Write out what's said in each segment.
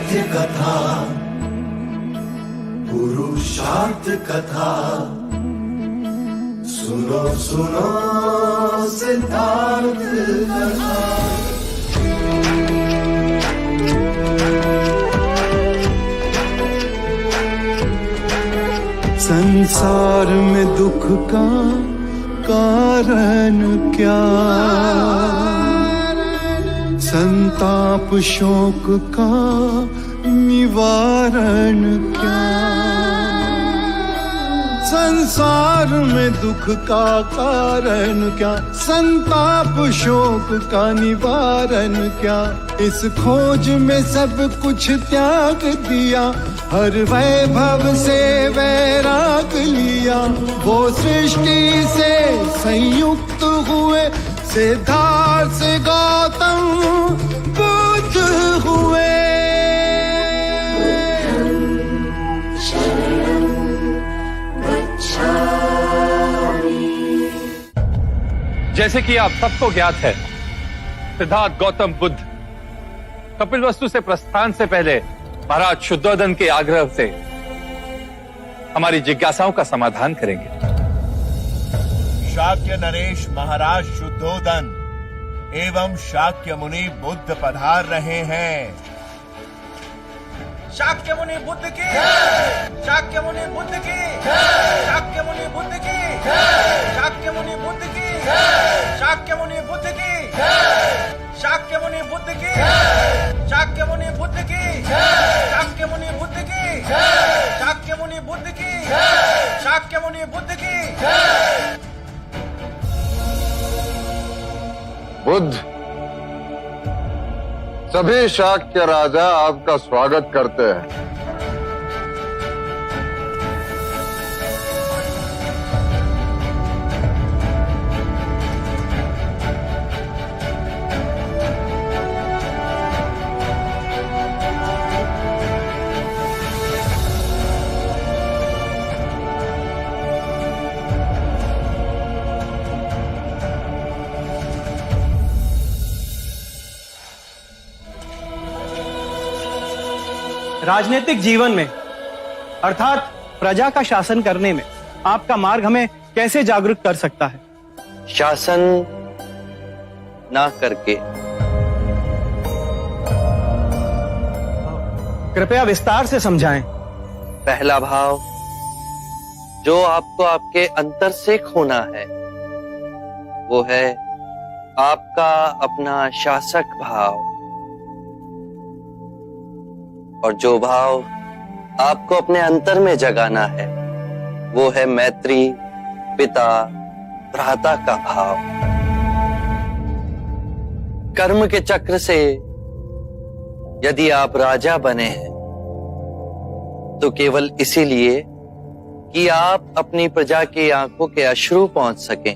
सत्य कथा, पुरुषार्थ कथा, सुनो सुनो सिद्धार्थ कथा। संसार में दुख का कारण क्या, संताप शोक का निवारण क्या। संसार में दुख का कारण क्या, संताप शोक का निवारण क्या। इस खोज में सब कुछ त्याग दिया, हर वैभव से वैराग लिया। वो सृष्टि से संयुक्त हुए, सिद्धार्थ से गौतम बुद्ध हुए। जैसे कि आप सबको ज्ञात है, सिद्धार्थ गौतम बुद्ध कपिलवस्तु से प्रस्थान से पहले महाराज शुद्धोदन के आग्रह से हमारी जिज्ञासाओं का समाधान करेंगे। शाक्य नरेश महाराज शुद्धोदन एवं शाक्य मुनि बुद्ध पधार रहे हैं। शाक्य मुनि बुद्ध की, शाक्य मुनि बुद्ध की, शाक्य मुनि बुद्ध की, शाक्य मुनि बुद्ध की, शाक्य मुनि बुद्ध की, शाक्य मुनि बुद्ध की, शाक्य मुनि बुद्ध की, शाक्य मुनि बुद्ध की, शाक्य मुनि बुद्ध की, शाक्य मुनि बुद्ध की। बुद्ध, सभी शाक्य राजा आपका स्वागत करते हैं। राजनीतिक जीवन में अर्थात प्रजा का शासन करने में आपका मार्ग हमें कैसे जागरूक कर सकता है? शासन ना करके। कृपया विस्तार से समझाएं। पहला भाव जो आपको आपके अंतर से खोना है वो है आपका अपना शासक भाव, और जो भाव आपको अपने अंतर में जगाना है वो है मैत्री पिता भ्राता का भाव। कर्म के चक्र से यदि आप राजा बने हैं तो केवल इसीलिए कि आप अपनी प्रजा की आंखों के अश्रु पहुंच सकें,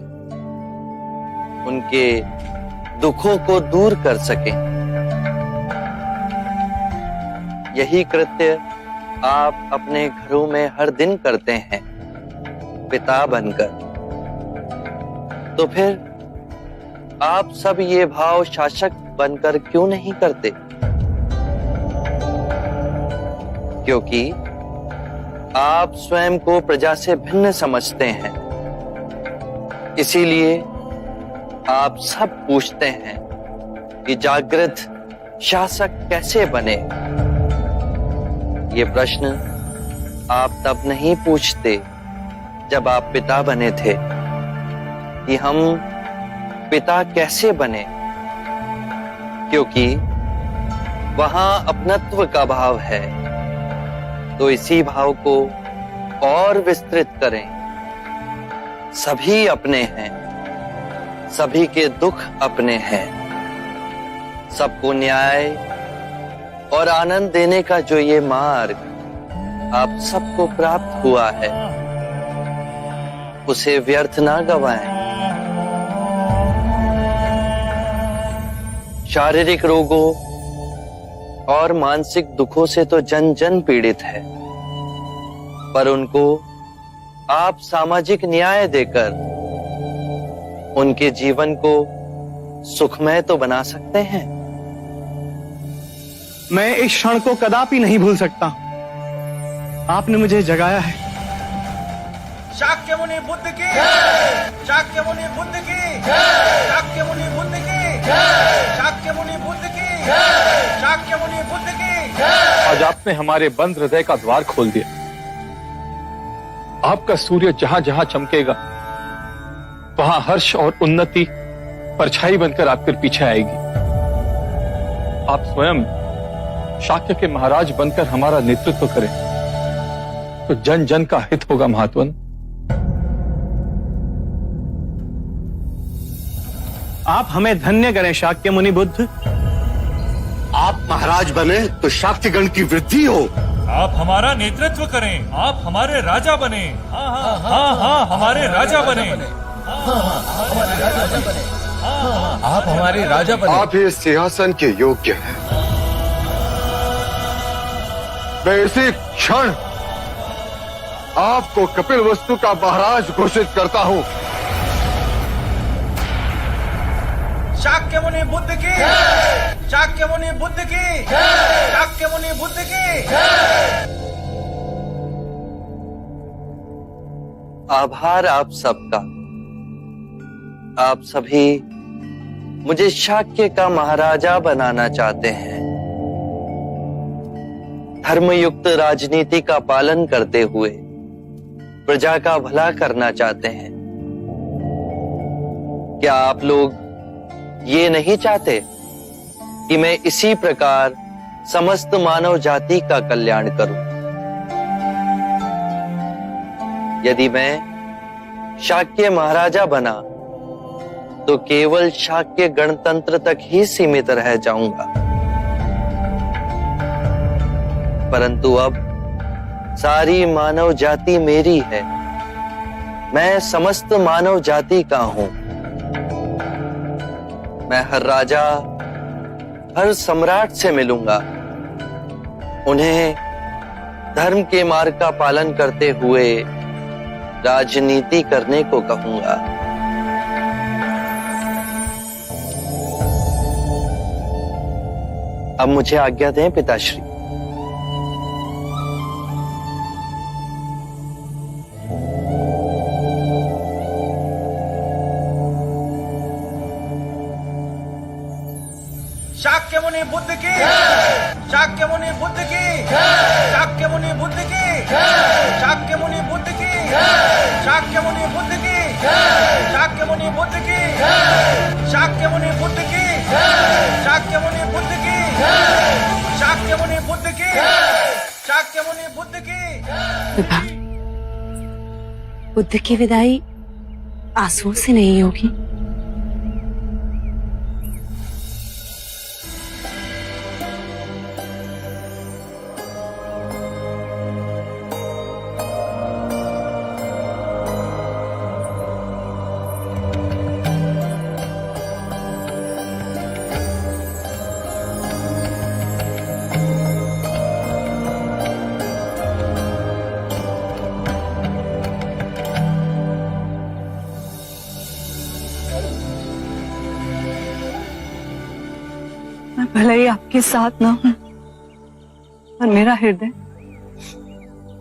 उनके दुखों को दूर कर सकें। यही कृत्य आप अपने घरों में हर दिन करते हैं पिता बनकर। तो फिर आप सब ये भाव शासक बनकर क्यों नहीं करते? क्योंकि आप स्वयं को प्रजा से भिन्न समझते हैं, इसीलिए आप सब पूछते हैं कि जागृत शासक कैसे बने। ये प्रश्न आप तब नहीं पूछते जब आप पिता बने थे कि हम पिता कैसे बने, क्योंकि वहां अपनत्व का भाव है। तो इसी भाव को और विस्तृत करें। सभी अपने हैं, सभी के दुख अपने हैं। सबको न्याय और आनंद देने का जो ये मार्ग आप सबको प्राप्त हुआ है उसे व्यर्थ ना गवाएं। शारीरिक रोगों और मानसिक दुखों से तो जन जन पीड़ित है, पर उनको आप सामाजिक न्याय देकर उनके जीवन को सुखमय तो बना सकते हैं। मैं इस क्षण को कदापि नहीं भूल सकता। आपने मुझे जगाया है। शाक्य मुनि बुद्ध की शाक्य मुनि बुद्ध की शाक्य मुनि बुद्ध की शाक्य मुनि बुद्ध की शाक्य मुनि बुद्ध की। आज आपने हमारे बंद हृदय का द्वार खोल दिया। आपका सूर्य जहां जहां चमकेगा वहां हर्ष और उन्नति परछाई बनकर आपके पीछे आएगी। आप स्वयं शाक्य के महाराज बनकर हमारा नेतृत्व करें तो जन जन का हित होगा महात्मन। आप हमें धन्य करें शाक्य मुनि बुद्ध। आप महाराज बने तो शाक्यगण की वृद्धि हो। आप हमारा नेतृत्व करें, आप हमारे राजा बने। हाँ हाँ हाँ हाँ हमारे राजा बने। आप हमारे राजा बने। आप ही इस सिंहासन के योग्य हैं। मैं इसी क्षण आपको कपिल वस्तु का महाराज घोषित करता हूं। शाक्य मुनि बुद्ध की शाक्य मुनि बुद्ध की शाक्य मुनि बुद्ध की। आभार आप सबका। आप सभी मुझे शाक्य का महाराजा बनाना चाहते हैं। धर्मयुक्त राजनीति का पालन करते हुए प्रजा का भला करना चाहते हैं। क्या आप लोग ये नहीं चाहते कि मैं इसी प्रकार समस्त मानव जाति का कल्याण करूं? यदि मैं शाक्य महाराजा बना तो केवल शाक्य गणतंत्र तक ही सीमित रह जाऊंगा, परंतु अब सारी मानव जाति मेरी है। मैं समस्त मानव जाति का हूं। मैं हर राजा, हर सम्राट से मिलूंगा। उन्हें धर्म के मार्ग का पालन करते हुए राजनीति करने को कहूंगा। अब मुझे आज्ञा दें पिताश्री। शाक्य मुनि बुद्ध की शाक्य मुनि बुद्ध की शाक्य मुनि बुद्ध की शाक्य मुनि बुद्ध की शाक्य मुनि बुद्ध की शाक्य मुनि बुद्ध की शाक्य मुनि बुद्ध की शाक्य मुनि बुद्ध की शाक्य मुनि बुद्ध की शाक्य मुनि बुद्ध की। बुद्ध की विदाई आंसुओं से नहीं होगी। मैं भले ही आपके साथ ना हूं, पर मेरा हृदय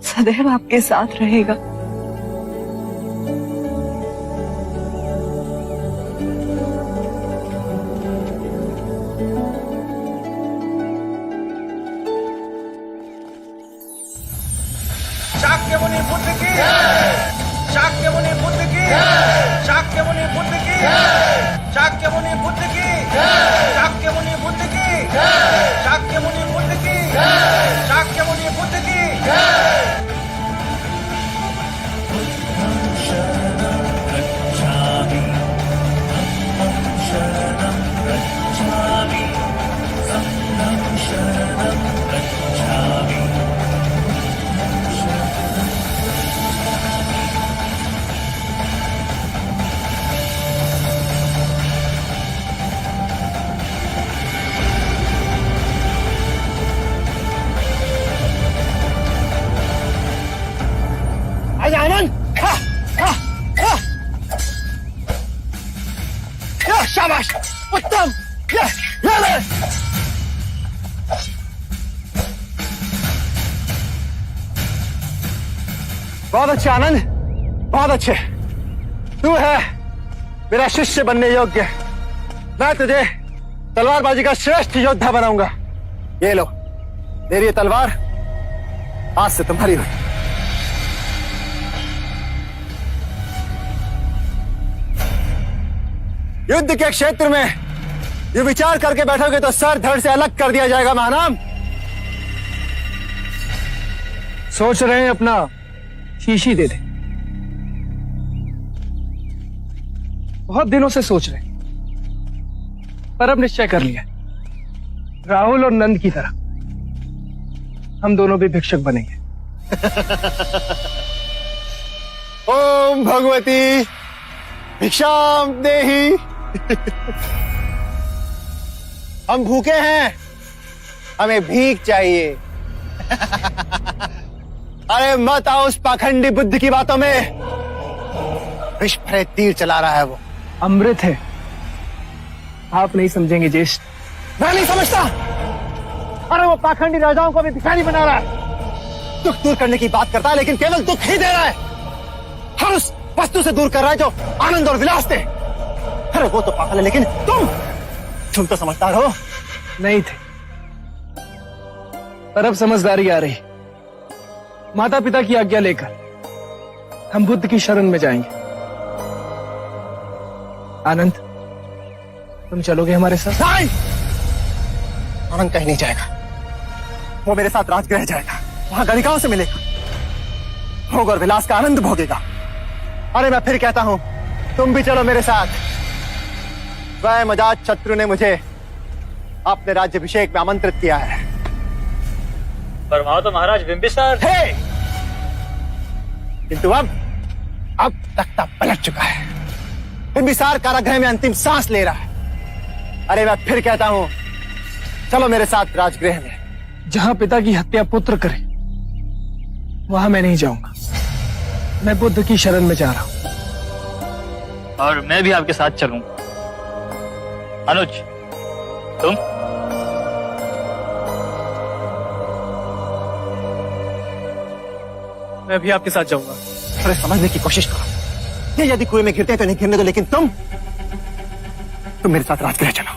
सदैव आपके साथ रहेगा। शाक्य मुनि बुद्ध की शाक्य मुनि बुद्ध की शाक्य मुनि बुद्ध की शाक्य मुनि बुद्ध की शाक्य मुनि बुद्ध की शाक्य मुनि बुद्ध की शाक्य मुनि बुद्ध की। शाबाश, उत्तम। बहुत अच्छे आनंद, बहुत अच्छे। तू है मेरा शिष्य बनने योग्य। मैं तुझे तलवारबाजी का श्रेष्ठ योद्धा बनाऊंगा। ये लो, मेरी ये तलवार आज से तुम्हारी हुई। युद्ध के क्षेत्र में ये विचार करके बैठोगे तो सर धड़ से अलग कर दिया जाएगा महानाम। सोच रहे हैं अपना शीशी दे दे। बहुत दिनों से सोच रहे हैं, पर अब निश्चय कर लिया, राहुल और नंद की तरह हम दोनों भी भिक्षुक बनेंगे। ओम भगवती भिक्षाम देहि। हम भूखे हैं, हमें भीख चाहिए। अरे मत आओ उस पाखंडी बुद्ध की बातों में। विष भरे तीर चला रहा है वो। अमृत है, आप नहीं समझेंगे ज्येष्ठ। मैं नहीं समझता। अरे वो पाखंडी राजाओं को भी भिखारी बना रहा है। दुख दूर करने की बात करता है लेकिन केवल दुख ही दे रहा है। हर उस वस्तु से दूर कर रहा है जो आनंद और विलास दे। अरे वो तो पागल है, लेकिन तुम तो समझदार हो। नहीं थे, पर अब समझदारी आ रही। माता पिता की आज्ञा लेकर हम बुद्ध की शरण में जाएंगे। आनंद, तुम चलोगे हमारे साथ? नहीं, आनंद कहीं नहीं जाएगा। वो मेरे साथ राजगृह जाएगा, वहां गणिकाओं से मिलेगा, भोग और विलास का आनंद भोगेगा। अरे मैं फिर कहता हूं, तुम भी चलो मेरे साथ। स्वयं अजात शत्रु ने मुझे अपने राज्याभिषेक में आमंत्रित किया है। पर वहां तो महाराज बिंबिसार। किंतु अब तख्ता पलट चुका है। बिंबिसार कारागृह में अंतिम सांस ले रहा है। अरे मैं फिर कहता हूं, चलो मेरे साथ राजगृह में। जहां पिता की हत्या पुत्र करे, वहां मैं नहीं जाऊंगा। मैं बुद्ध की शरण में जा रहा हूं। और मैं भी आपके साथ चलूंगा। अनुज, तुम? मैं भी आपके साथ जाऊंगा। अरे समझने की कोशिश करो। ये यदि कुएं में गिरते तो नहीं गिरने दो, लेकिन तुम मेरे साथ राजगृह चलो।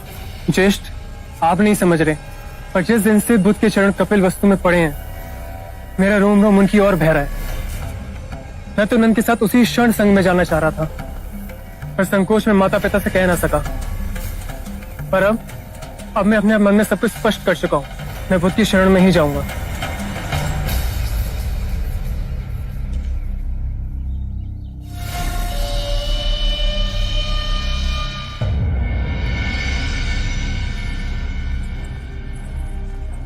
ज्येष्ठ, आप नहीं समझ रहे, पर जिस दिन से बुद्ध के चरण कपिल वस्तु में पड़े हैं, मेरा रोम रोम उनकी ओर बह रहा है। मैं तो नंद के साथ उसी क्षण संग में जाना चाह रहा था, पर संकोच में माता पिता से कह ना सका। पर अब मैं अपने मन में सब कुछ स्पष्ट कर चुका हूं। मैं बुद्ध की शरण में ही जाऊंगा।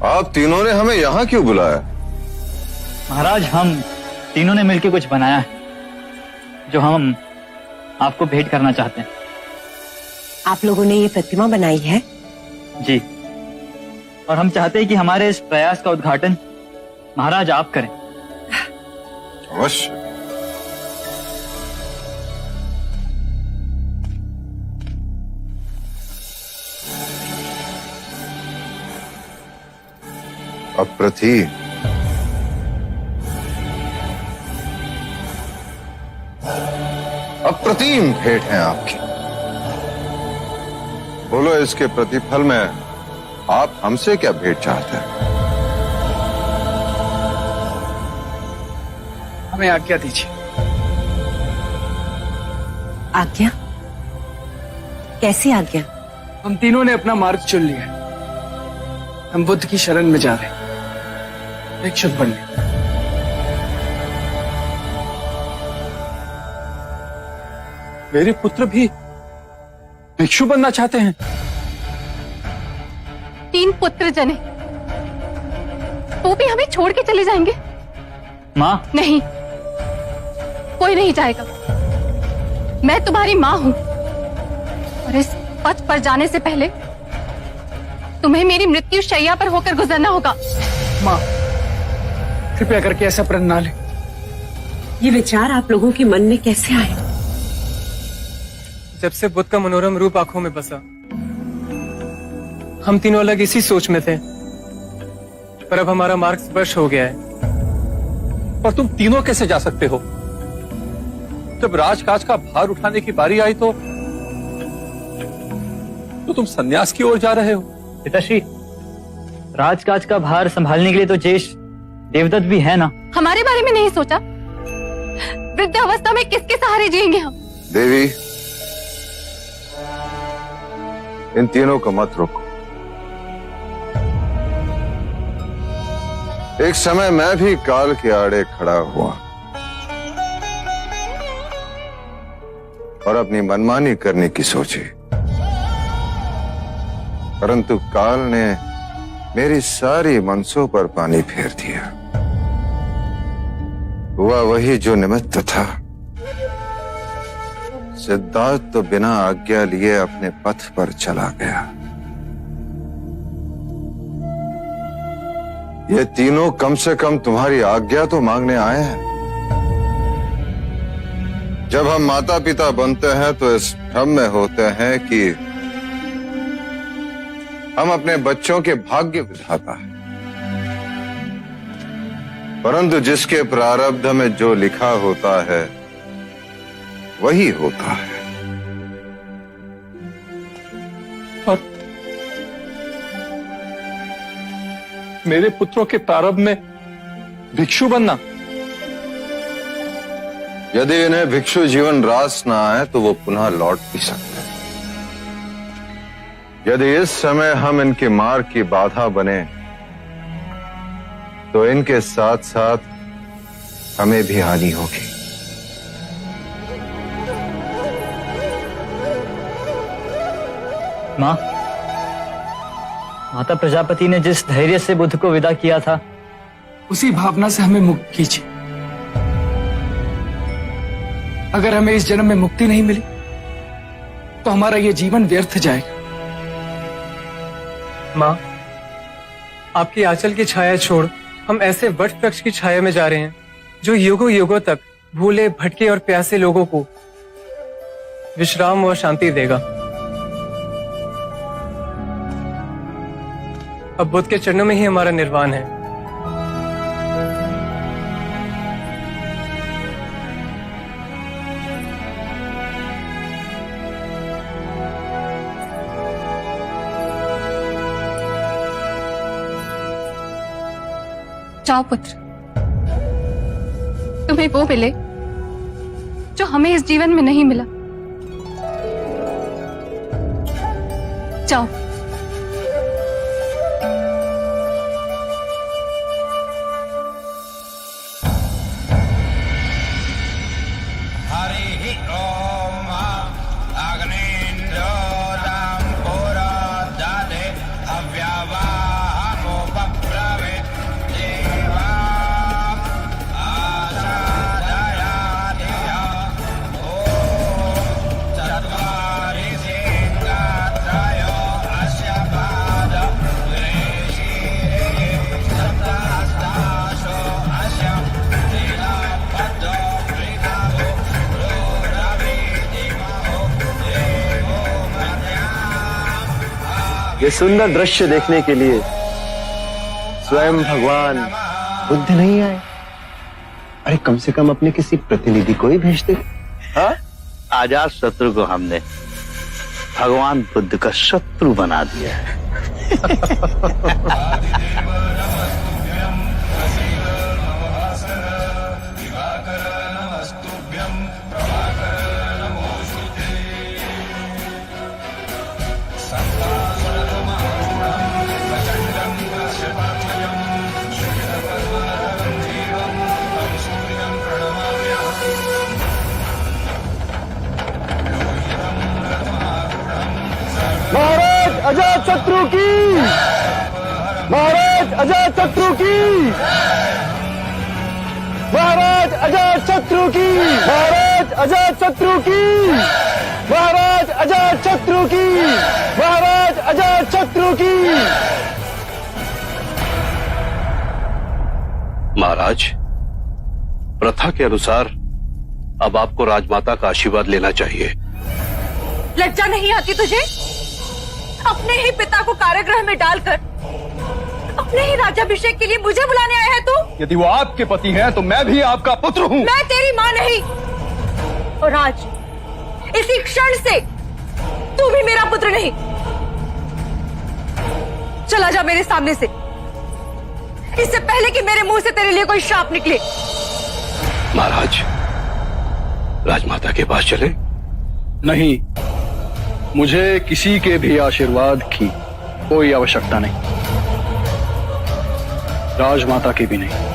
आप तीनों ने हमें यहाँ क्यों बुलाया? महाराज, हम तीनों ने मिलकर कुछ बनाया है जो हम आपको भेंट करना चाहते हैं। आप लोगों ने ये प्रतिमा बनाई है? जी, और हम चाहते हैं कि हमारे इस प्रयास का उद्घाटन महाराज आप करें। अवश्य। अप्रतिम। अप्रतिम भेंट है आपकी। बोलो, इसके प्रतिफल में आप हमसे क्या भेंट चाहते हैं? हमें आज्ञा दीजिए। आज्ञा? कैसी आज्ञा? हम तीनों ने अपना मार्ग चुन लिया है। हम बुद्ध की शरण में जा रहे हैं, भिक्षुक बनने। मेरे पुत्र भी भिक्षु बनना चाहते हैं। 3 पुत्र जने, वो भी हमें छोड़ के चले जाएंगे? माँ? नहीं, कोई नहीं जाएगा। मैं तुम्हारी माँ हूं, और इस पथ पर जाने से पहले तुम्हें मेरी मृत्यु शैया पर होकर गुजरना होगा। माँ, कृपया करके ऐसा प्रण ना ले। ये विचार आप लोगों के मन में कैसे आए? जब से बुद्ध का मनोरम रूप आंखों में बसा, हम तीनों अलग इसी सोच में थे, पर अब हमारा मार्ग स्पष्ट हो गया है। पर तुम तीनों कैसे जा सकते हो? जब राजकाज का भार उठाने की बारी आई तो तुम सन्यास की ओर जा रहे हो। पिताश्री, राजकाज का भार संभालने के लिए तो ज्येष्ठ देवदत्त भी है ना। हमारे बारे में नहीं सोचा? वृद्धावस्था में किसके सहारे जिएंगे हम? देवी, इन तीनों को मत रोको। एक समय मैं भी काल के आड़े खड़ा हुआ और अपनी मनमानी करने की सोची, परंतु काल ने मेरी सारी मनसों पर पानी फेर दिया। हुआ वही जो निमित्त था। सिद्धार्थ तो बिना आज्ञा लिए अपने पथ पर चला गया। ये तीनों कम से कम तुम्हारी आज्ञा तो मांगने आए हैं। जब हम माता पिता बनते हैं तो इस भ्रम में होते हैं कि हम अपने बच्चों के भाग्य विधाता हैं, परंतु जिसके प्रारब्ध में जो लिखा होता है वही होता है। और मेरे पुत्रों के प्रारब्ध में भिक्षु बनना? यदि इन्हें भिक्षु जीवन रास ना आए तो वो पुनः लौट भी सकते हैं। यदि इस समय हम इनके मार्ग की बाधा बने तो इनके साथ साथ हमें भी हानि होगी। माँ, माता प्रजापति ने जिस धैर्य से बुद्ध को विदा किया था, उसी भावना से हमें मुक्त कीजिए। अगर हमें इस जन्म में मुक्ति नहीं मिली तो हमारा ये जीवन व्यर्थ जाएगा। माँ, आपकी आंचल की छाया छोड़ हम ऐसे वट वृक्ष की छाया में जा रहे हैं जो युगों युगों तक भूले भटके और प्यासे लोगों को विश्राम और शांति देगा। अब बुद्ध के चरणों में ही हमारा निर्वाण है। जाओ पुत्र, तुम्हें वो मिले जो हमें इस जीवन में नहीं मिला। जाओ। हरि ओम अग्निन्द्रोदं पुरोदधे अव्यवाहमुपब्रवे देवा आसादयादिया ॐ चत्वारि सिंहत्रयो अस्य पाद ऋषिरे सप्तहस्तासो अस्य लीलाबद्धो वृषभो ये सुंदर दृश्य देखने के लिए स्वयं भगवान बुद्ध नहीं आए? अरे कम से कम अपने किसी प्रतिनिधि को ही भेजते। हाँ, अजात शत्रु को हमने भगवान बुद्ध का शत्रु बना दिया है। महाराज अजात शत्रु की, महाराज अजात शत्रु की, महाराज अजात शत्रु की, महाराज अजात शत्रु की, महाराज अजात शत्रु की, महाराज अजात शत्रु की। महाराज, प्रथा के अनुसार अब आपको राजमाता का आशीर्वाद लेना चाहिए। लज्जा नहीं आती तुझे? अपने ही पिता को कारागृह में डालकर अपने ही राज्याभिषेक के लिए मुझे बुलाने आया है तू? यदि वो आपके पति हैं तो मैं भी आपका पुत्र हूँ। मैं तेरी माँ नहीं। और आज इसी क्षण से तू भी मेरा पुत्र नहीं। चला जा मेरे सामने से, इससे पहले कि मेरे मुंह से तेरे लिए कोई श्राप निकले। महाराज, राजमाता के पास चले? नहीं, मुझे किसी के भी आशीर्वाद की कोई आवश्यकता नहीं, राजमाता की भी नहीं।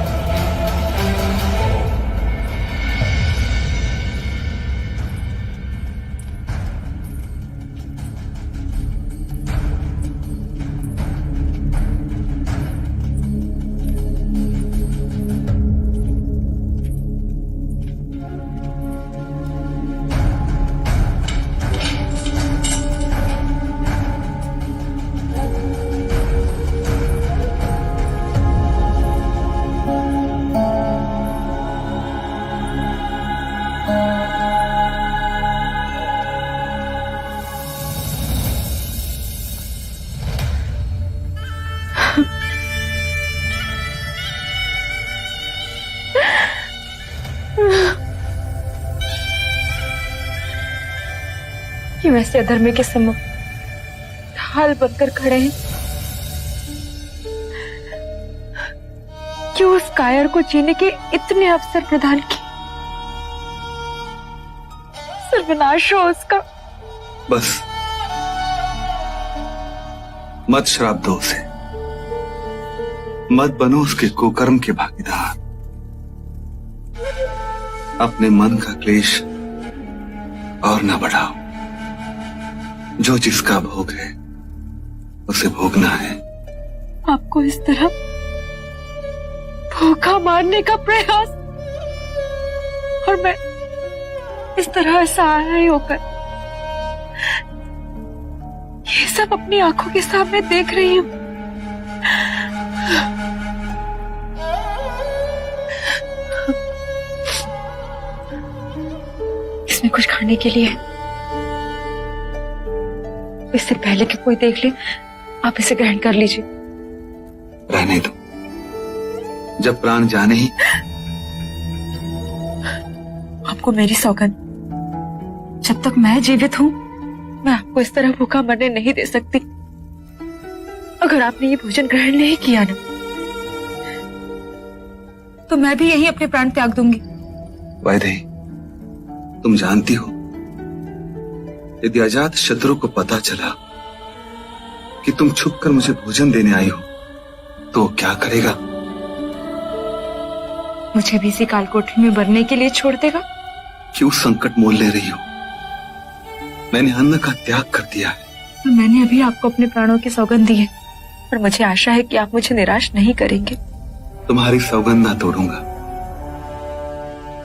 ये वैसे अधर्मी के सम्मुख ढाल बनकर खड़े हैं। क्यों उस कायर को जीने के इतने अवसर प्रदान किए? सर्वनाश हो उसका। बस मत श्राप दो उसे, मत बनो उसके कुकर्म के भागीदार। अपने मन का क्लेश और न बढ़ाओ। जो जिसका भोग है उसे भोगना है। आपको इस तरह भूखा मारने का प्रयास, और मैं इस तरह असहाय होकर ये सब अपनी आंखों के सामने देख रही हूं। इसमें कुछ खाने के लिए, इससे पहले कि कोई देख ले आप इसे ग्रहण कर लीजिए। रहने दो, जब प्राण जाने ही। आपको मेरी सौगंध, जब तक मैं जीवित हूं मैं आपको इस तरह भूखा मरने नहीं दे सकती। अगर आपने ये भोजन ग्रहण नहीं किया ना, तो मैं भी यहीं अपने प्राण त्याग दूंगी। वैदेही, तुम जानती हो, यदि अजात शत्रु को पता चला कि तुम छुपकर मुझे भोजन देने आई हो तो वो क्या करेगा? मुझे भी इसी कालकोठरी में मरने के लिए छोड़ देगा। क्यों संकट मोल ले रही हो? मैंने अन्न का त्याग कर दिया है। और मैंने अभी आपको अपने प्राणों की सौगंध दी है, और मुझे आशा है कि आप मुझे निराश नहीं करेंगे। तुम्हारी सौगंध ना तोड़ूंगा,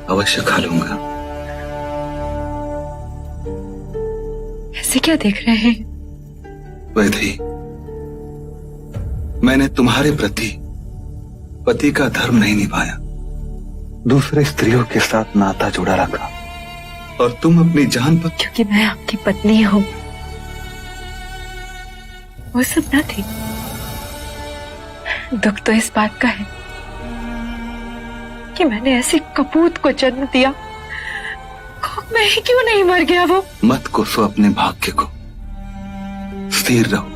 अवश्य खा लूंगा। ऐसे क्या देख रहे हैं? वैदेही, मैंने तुम्हारे प्रति पति का धर्म नहीं निभाया, दूसरे स्त्रियों के साथ नाता जोड़ा रखा, और तुम अपनी जान पर। क्योंकि मैं आपकी पत्नी हूं। वो सब न थी। दुख तो इस बात का है कि मैंने ऐसी कपूत को जन्म दिया। मैं ही क्यों नहीं मर गया वो? मत कोसो अपने भाग्य को, स्थिर रहो।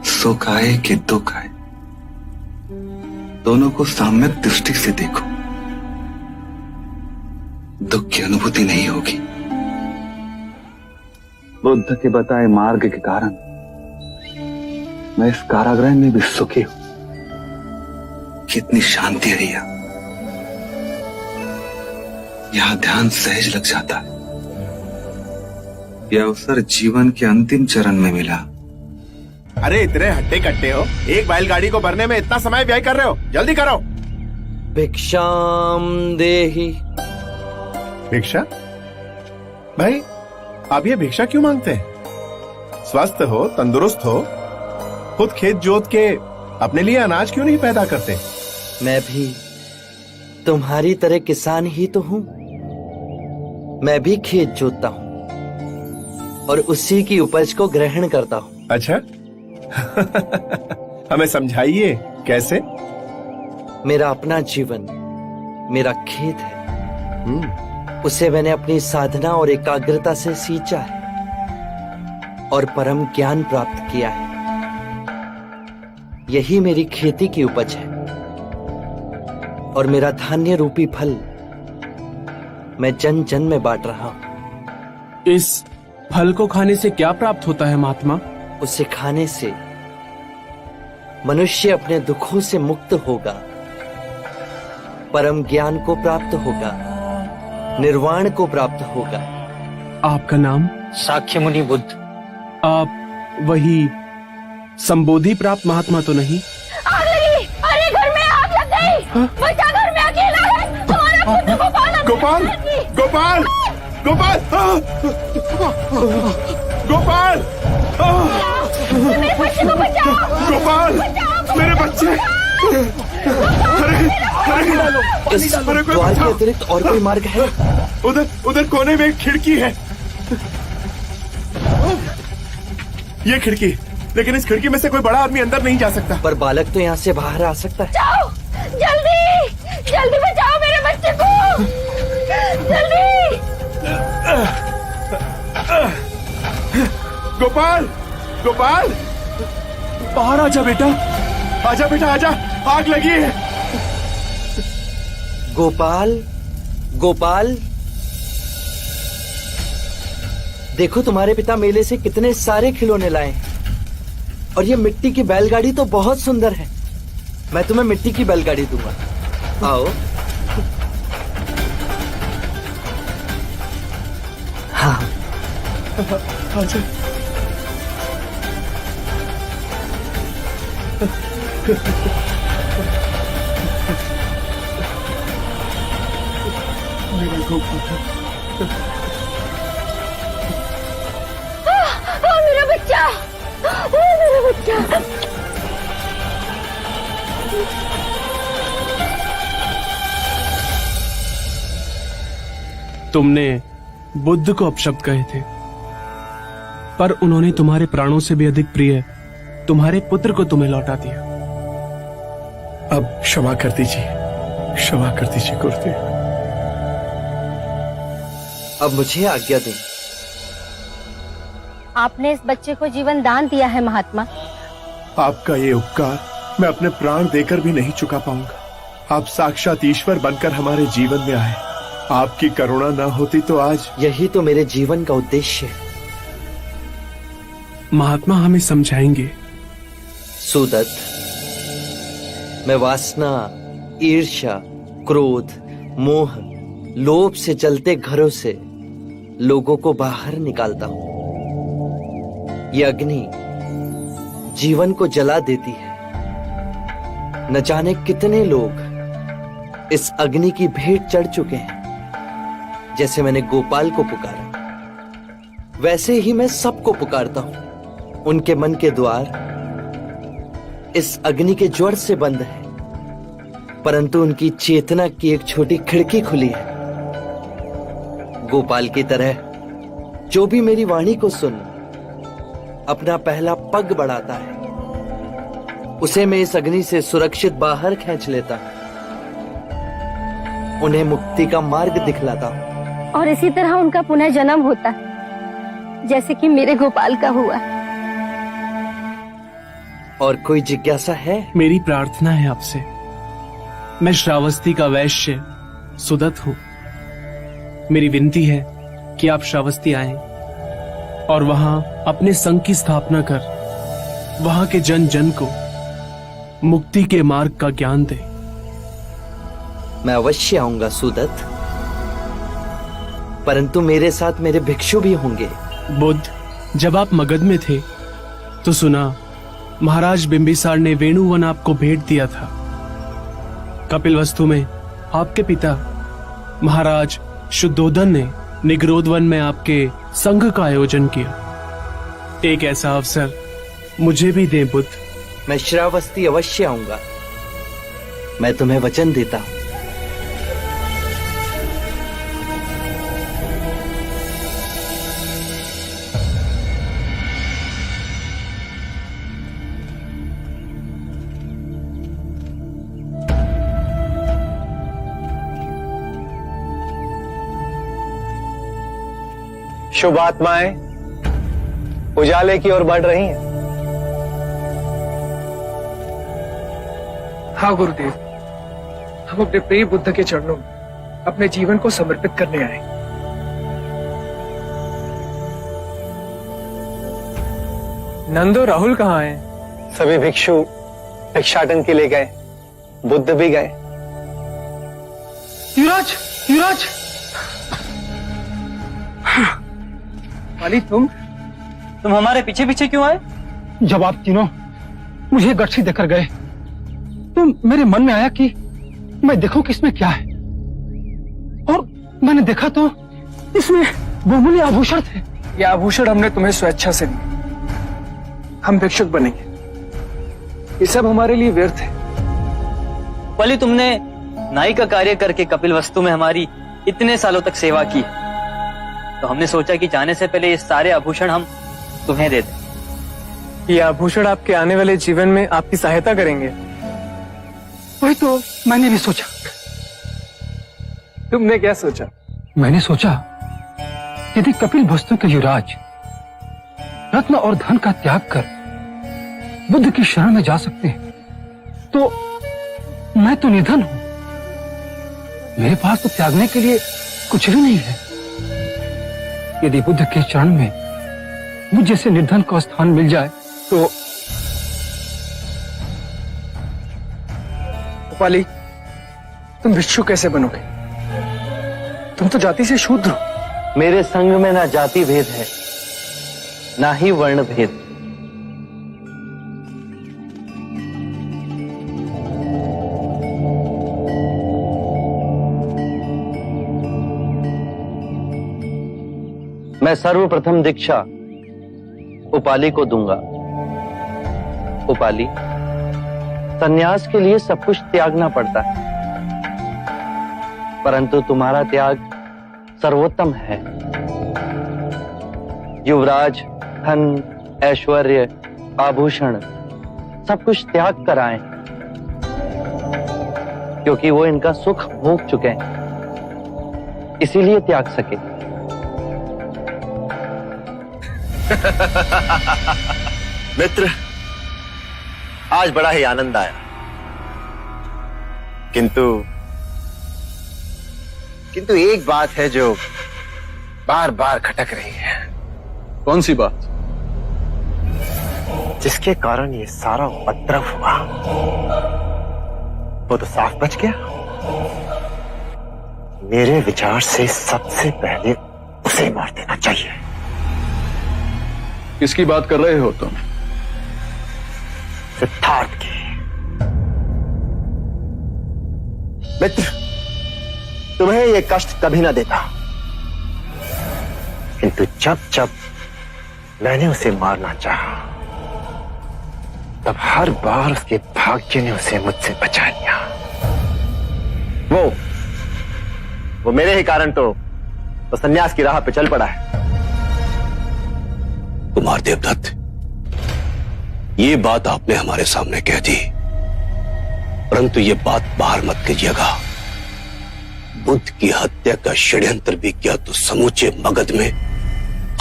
सुख आए कि दुख आए, दोनों को साम्यक दृष्टि से देखो। दुख की अनुभूति नहीं होगी। बुद्ध के बताए मार्ग के कारण मैं इस कारागृह में भी सुखी हूं। कितनी शांति है यहां ध्यान सहज लग जाता है। यह अवसर जीवन के अंतिम चरण में मिला। अरे इतने हट्टे कट्टे हो, एक बैलगाड़ी को भरने में इतना समय व्यय कर रहे हो, जल्दी करो। भिक्षाम देहि। भिक्षा? भाई आप ये भिक्षा क्यों मांगते हैं? स्वस्थ हो, तंदुरुस्त हो, खुद खेत जोत के अपने लिए अनाज क्यों नहीं पैदा करते? मैं भी तुम्हारी तरह किसान ही तो हूँ। मैं भी खेत जोतता हूँ और उसी की उपज को ग्रहण करता हूँ। अच्छा हमें समझाइए कैसे? मेरा अपना जीवन मेरा खेत है। उसे मैंने अपनी साधना और एकाग्रता से सींचा है और परम ज्ञान प्राप्त किया है। यही मेरी खेती की उपज है और मेरा धान्य रूपी फल मैं जन जन में बांट रहा हूं। इस फल को खाने से क्या प्राप्त होता है महात्मा? उसे खाने से मनुष्य अपने दुखों से मुक्त होगा, परम ज्ञान को प्राप्त होगा, निर्वाण को प्राप्त होगा। आपका नाम? साक्य मुनि बुद्ध। आप वही संबोधि प्राप्त महात्मा तो नहीं? आग लगी! अरे घर में आग लग गई! बच्चा घर में अकेला है! हमारा पुत्र गोपाल! गोपाल! गोपाल! गोपाल! गोपाल! मेरे बच्चे को बचाओ! गोपाल! मेरे बच्चे! इस द्वार के अतिरिक्त और कोई मार्ग है? उधर कोने में एक खिड़की है। ये खिड़की, लेकिन इस खिड़की में से कोई बड़ा आदमी अंदर नहीं जा सकता। पर बालक तो यहाँ से बाहर आ सकता है। जाओ! जल्दी! जल्दी बचाओ मेरे बच्चे को! जल्दी! गोपाल! गोपाल! बाहर आजा बेटा! आजा बेटा, आजा! आग लगी है। गोपाल, गोपाल, देखो तुम्हारे पिता मेले से कितने सारे खिलौने लाए और ये मिट्टी की बैलगाड़ी तो बहुत सुंदर है। मैं तुम्हें मिट्टी की बैलगाड़ी दूंगा। आओ। हाँ, आजा। मेरा बच्चा! मेरा बच्चा! तुमने बुद्ध को अपशब्द कहे थे, पर उन्होंने तुम्हारे प्राणों से भी अधिक प्रिय तुम्हारे पुत्र को तुम्हें लौटा दिया। अब क्षमा कर दीजिए, क्षमा कर दीजिए गुरुदेव। अब मुझे आज्ञा दें। आपने इस बच्चे को जीवन दान दिया है महात्मा। आपका ये उपकार मैं अपने प्राण देकर भी नहीं चुका पाऊंगा। आप साक्षात ईश्वर बनकर हमारे जीवन में आए। आपकी करुणा न होती तो आज। यही तो मेरे जीवन का उद्देश्य है। महात्मा हमें समझाएंगे। सुदत्त, मैं वासना, ईर्ष्या, क्रोध, मोह, लोभ से जलते घरों से लोगों को बाहर निकालता हूं। ये अग्नि जीवन को जला देती है। न जाने कितने लोग इस अग्नि की भेंट चढ़ चुके हैं। जैसे मैंने गोपाल को पुकारा, वैसे ही मैं सबको पुकारता हूं। उनके मन के द्वार इस अग्नि के ज्वर से बंद है, परंतु उनकी चेतना की एक छोटी खिड़की खुली है। गोपाल की तरह जो भी मेरी वाणी को सुन अपना पहला पग बढ़ाता है, उसे मैं इस अग्नि से सुरक्षित बाहर खींच लेता हूं। उन्हें मुक्ति का मार्ग दिखलाता हूं। और इसी तरह उनका पुनः जन्म होता है, जैसे कि मेरे गोपाल का हुआ। और कोई जिज्ञासा है? मेरी प्रार्थना है आपसे। मैं श्रावस्ती का वैश्य सुदत्त हूं। मेरी विनती है कि आप श्रावस्ती आएं और वहां अपने संघ की स्थापना कर वहां के जन जन को मुक्ति के मार्ग का ज्ञान दें। मैं अवश्य आऊंगा सुदत्त, परंतु मेरे साथ मेरे भिक्षु भी होंगे। बुद्ध, जब आप मगध में थे तो सुना महाराज बिंबिसार ने वेणुवन आपको भेंट दिया था। कपिलवस्तु में आपके पिता महाराज शुद्धोदन ने निग्रोधवन में आपके संघ का आयोजन किया। एक ऐसा अवसर मुझे भी दें बुद्ध। मैं श्रावस्ती अवश्य आऊंगा। मैं तुम्हें वचन देता हूं। शुभ आत्माएं उजाले की ओर बढ़ रही हैं। हाँ गुरुदेव, हम अपने प्रिय बुद्ध के चरणों में अपने जीवन को समर्पित करने आए। नंदो राहुल कहाँ हैं? सभी भिक्षु भिक्षाटन के लिए गए, बुद्ध भी गए। युवराज, युवराज! वाली तुम हमारे पीछे पीछे क्यों आए? जब आप तीनों मुझे गठरी देकर गए तो मेरे मन में आया कि मैं देखूं कि इसमें क्या है, और मैंने देखा तो इसमें बहुमूल्य आभूषण थे। ये आभूषण हमने तुम्हें स्वेच्छा से दिए। हम भिक्षुक बनेंगे, ये सब हमारे लिए व्यर्थ है। पली, तुमने नाई का कार्य करके कपिल वस्तु में हमारी इतने सालों तक सेवा की है, तो हमने सोचा कि जाने से पहले ये सारे आभूषण हम तुम्हें दे दें। ये आभूषण आपके आने वाले जीवन में आपकी सहायता करेंगे। वही तो मैंने भी सोचा। तुमने क्या सोचा? मैंने सोचा यदि कपिल वस्तु के युवराज रत्न और धन का त्याग कर बुद्ध की शरण में जा सकते हैं, तो मैं तो निर्धन हूं, मेरे पास तो त्यागने के लिए कुछ भी नहीं है। यदि बुद्ध के चरण में मुझ जैसे निर्धन को स्थान मिल जाए तो उपाली, तुम भिक्षु कैसे बनोगे? तुम तो जाति से शूद्र हो। मेरे संग में ना जाति भेद है, ना ही वर्ण भेद। मैं सर्वप्रथम दीक्षा उपाली को दूंगा। उपाली, संन्यास के लिए सब कुछ त्यागना पड़ता है, परंतु तुम्हारा त्याग सर्वोत्तम है। युवराज, धन, ऐश्वर्य, आभूषण सब कुछ त्याग कर आए, क्योंकि वो इनका सुख भोग चुके हैं, इसीलिए त्याग सके। मित्र, आज बड़ा ही आनंद आया, किंतु एक बात है जो बार बार खटक रही है। कौन सी बात? जिसके कारण ये सारा उपद्रव हुआ, वो तो साफ बच गया। मेरे विचार से सबसे पहले उसे मार देना चाहिए। किसकी बात कर रहे हो तुम? सिद्धार्थ की। मित्र, तुम्हें यह कष्ट कभी ना देता, किंतु जब जब मैंने उसे मारना चाहा, तब हर बार उसके भाग्य ने उसे मुझसे बचा लिया। वो मेरे ही कारण तो संन्यास की राह पे चल पड़ा है। कुमार देवदत्त, ये बात आपने हमारे सामने कह दी, परंतु ये बात बाहर मत कीजिएगा। बुद्ध की हत्या का षड्यंत्र भी किया तो समूचे मगध में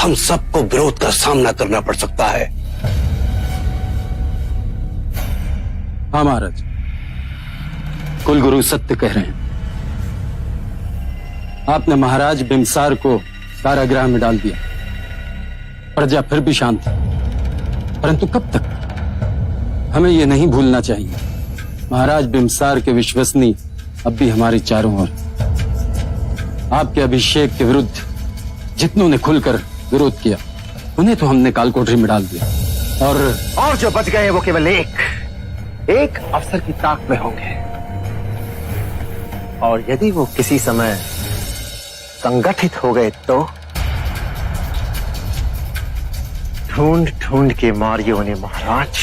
हम सबको विरोध का सामना करना पड़ सकता है। हाँ महाराज, कुलगुरु सत्य कह रहे हैं। आपने महाराज बिंबिसार को कारागृह में डाल दिया, प्रजा फिर भी शांत है, परंतु कब तक? हमें यह नहीं भूलना चाहिए, महाराज बिंबिसार के विश्वसनीय अब भी हमारे चारों ओर। आपके अभिषेक के विरुद्ध जितनों ने खुलकर विरोध किया, उन्हें तो हमने कालकोठरी में डाल दिया। और जो बच गए वो केवल एक अवसर की ताक में होंगे, और यदि वो किसी समय संगठित हो गए तो ढूंढ ढूंढ के मारिए उन्हें महाराज,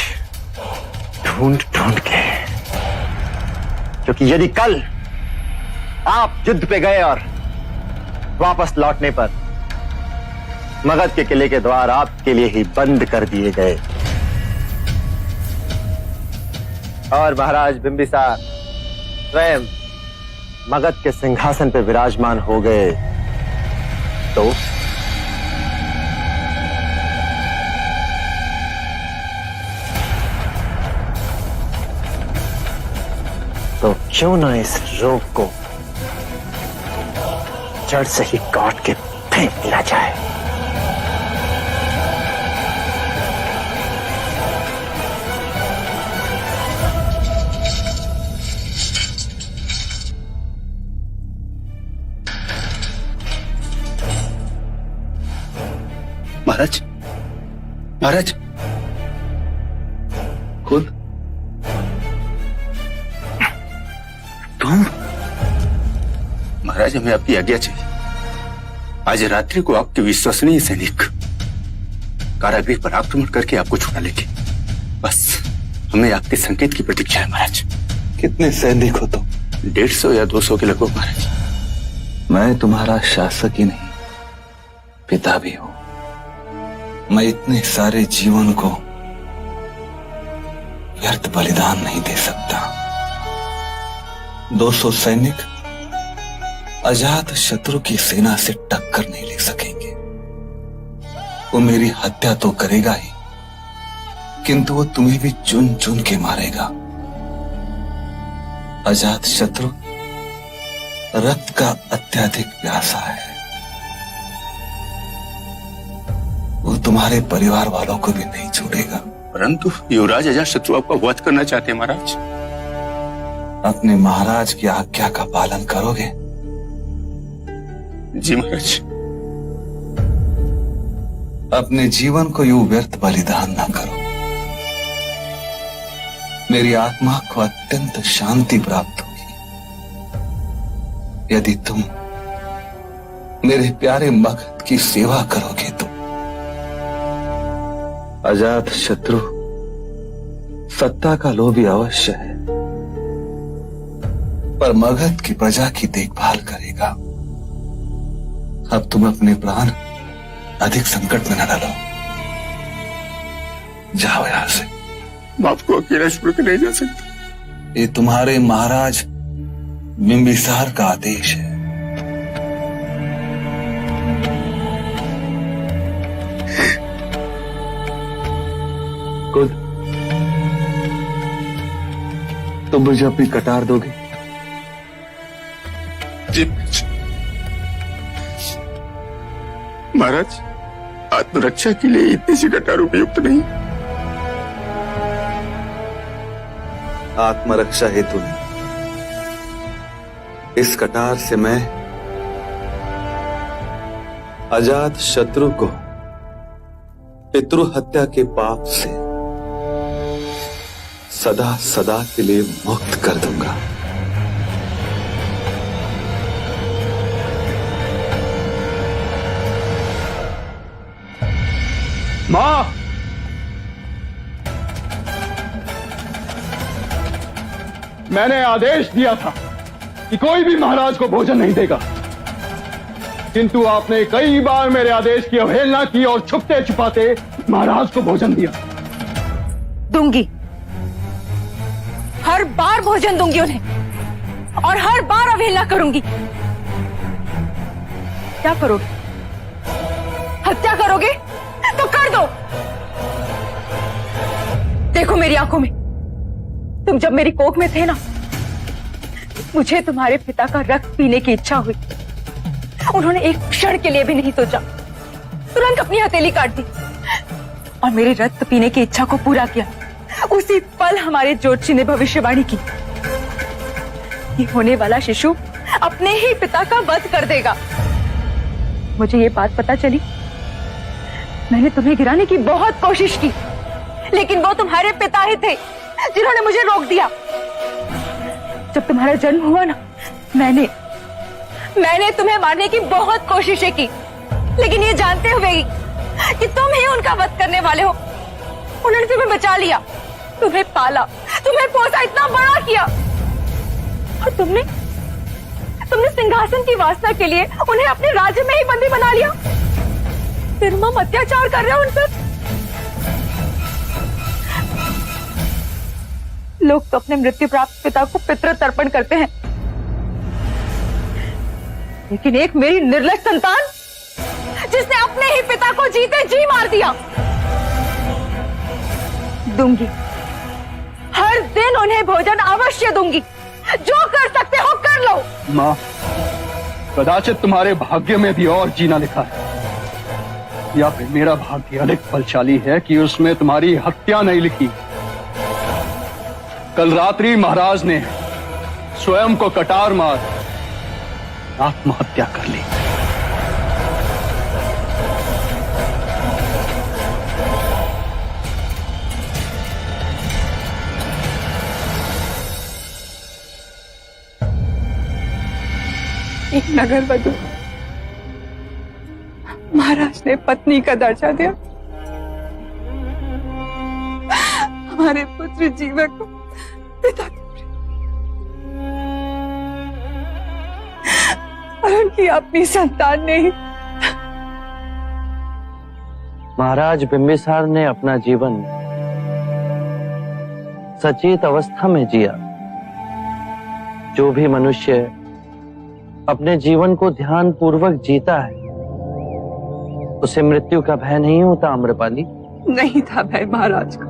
ढूंढ ढूंढ के। क्योंकि यदि कल आप युद्ध पे गए और वापस लौटने पर मगध के किले के द्वार आपके लिए ही बंद कर दिए गए और महाराज बिंबिसार स्वयं मगध के सिंहासन पर विराजमान हो गए, तो क्यों ना इस रोग को जड़ से ही काट के फेंक दिया जाए। महाराज, महाराज, खुद तुम? महाराज, हमें आपकी आज्ञा चाहिए। आज रात्रि को आपके विश्वसनीय सैनिक कारागृह पर आक्रमण करके आपको छुड़ा लेंगे। बस हमें आपके संकेत की प्रतीक्षा है महाराज। कितने सैनिक हो तुम? 150 या 200 के लगभग महाराज। मैं तुम्हारा शासक ही नहीं, पिता भी हूं। मैं इतने सारे जीवन को व्यर्थ बलिदान नहीं दे सकता। 200 सैनिक अजात शत्रु की सेना से टक्कर नहीं ले सकेंगे। वो मेरी हत्या तो करेगा ही, किंतु वो तुम्हें भी चुन चुन के मारेगा। अजात शत्रु रक्त का अत्यधिक प्यासा है। वो तुम्हारे परिवार वालों को भी नहीं छोड़ेगा। परंतु युवराज अजातशत्रु आपका वध करना चाहते हैं महाराज। अपने महाराज की आज्ञा का पालन करोगे? जी महाराज। अपने जीवन को यूं व्यर्थ बलिदान ना करो। मेरी आत्मा को अत्यंत शांति प्राप्त होगी यदि तुम मेरे प्यारे मगध की सेवा करोगे तो। अजात शत्रु सत्ता का लोभी अवश्य है, पर मगध की प्रजा की देखभाल करेगा। अब तुम अपने प्राण अधिक संकट में न डालो। जाओ यहां से। मैं आपको अकेला छोड़ के नहीं जा सकता। ये तुम्हारे महाराज बिंबिसार का आदेश है। कुल तुम मुझे अपनी कटार दोगे? जी महाराज, आत्मरक्षा के लिए इतनी सी कटार उपयुक्त नहीं। आत्मरक्षा हेतु नहीं, इस कटार से मैं अजात शत्रु को पितृ हत्या के पाप से सदा सदा के लिए मुक्त कर दूंगा। मां, मैंने आदेश दिया था कि कोई भी महाराज को भोजन नहीं देगा, किंतु आपने कई बार मेरे आदेश की अवहेलना की और छुपते छुपाते महाराज को भोजन दिया। दूंगी, हर बार भोजन दूंगी उन्हें और हर बार अवहेलना करूंगी। क्या करोगे? हत्या करोगे तो कर दो। देखो मेरी आंखों में, तुम जब मेरी कोख में थे ना, मुझे तुम्हारे पिता का रक्त पीने की इच्छा हुई। उन्होंने एक क्षण के लिए भी नहीं सोचा, तुरंत अपनी हथेली काट दी और मेरे रक्त पीने की इच्छा को पूरा किया। उसी पल हमारे ज्योतिषी ने भविष्यवाणी की कि होने वाला शिशु अपने ही पिता का वध कर देगा। मुझे ये बात पता चली, मैंने तुम्हें गिराने की बहुत कोशिश की, लेकिन वो तुम्हारे पिता ही थे जिन्होंने मुझे रोक दिया। जब तुम्हारा जन्म हुआ ना, मैंने तुम्हें मारने की बहुत कोशिशें की, लेकिन ये जानते हुए कि तुम ही उनका वध करने वाले हो, उन्होंने तुम्हें बचा लिया, तुम्हें पाला, तुम्हें पोसा, इतना बड़ा किया, और तुमने सिंहासन की वासना के लिए उन्हें अपने राज्य में ही बंदी बना लिया। निर्मम अत्याचार कर रहे हो उन पर। लोग तो अपने मृत्यु प्राप्त पिता को पितृ तर्पण करते हैं, लेकिन एक मेरी निर्लज संतान जिसने अपने ही पिता को जीते जी मार दिया। दूंगी, हर दिन उन्हें भोजन अवश्य दूंगी, जाओ। माँ, कदाचित तुम्हारे भाग्य में भी और जीना लिखा है, या फिर मेरा भाग्य अधिक बलशाली है कि उसमें तुम्हारी हत्या नहीं लिखी। कल रात्रि महाराज ने स्वयं को कटार मार आत्महत्या कर ली। एक नगर वधु महाराज ने पत्नी का दर्जा दिया, हमारे पुत्र जीवक को पिता के और उनकी अपनी संतान ने ही। महाराज बिंबिसार ने अपना जीवन सचेत अवस्था में जिया। जो भी मनुष्य अपने जीवन को ध्यान पूर्वक जीता है उसे मृत्यु का भय नहीं होता। आम्रपाली, नहीं था भय महाराज को,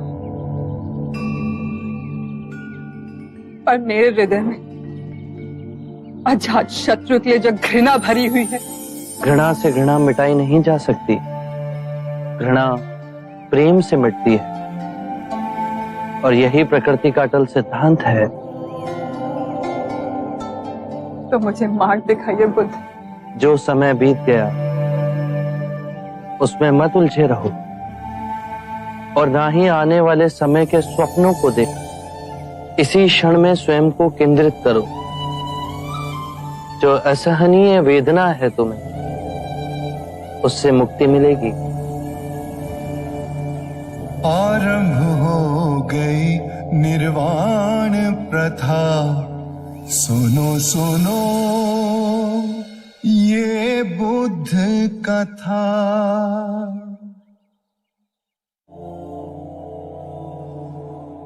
पर मेरे हृदय में अजात शत्रु के लिए जो घृणा भरी हुई है। घृणा से घृणा मिटाई नहीं जा सकती, घृणा प्रेम से मिटती है और यही प्रकृति का अटल सिद्धांत है। तो मुझे मार्ग दिखाइए बुद्ध। जो समय बीत गया उसमें मत उलझे रहो और ना ही आने वाले समय के स्वप्नों को देख। इसी क्षण में स्वयं को केंद्रित करो। जो असहनीय वेदना है तुम्हें, उससे मुक्ति मिलेगी। आरंभ हो गई निर्वाण प्रथा, सुनो सुनो ये बुद्ध कथा।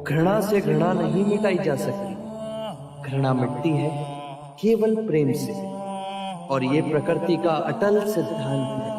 घृणा से घृणा नहीं मिटाई जा सकती, घृणा मिटती है केवल प्रेम से और ये प्रकृति का अटल सिद्धांत है।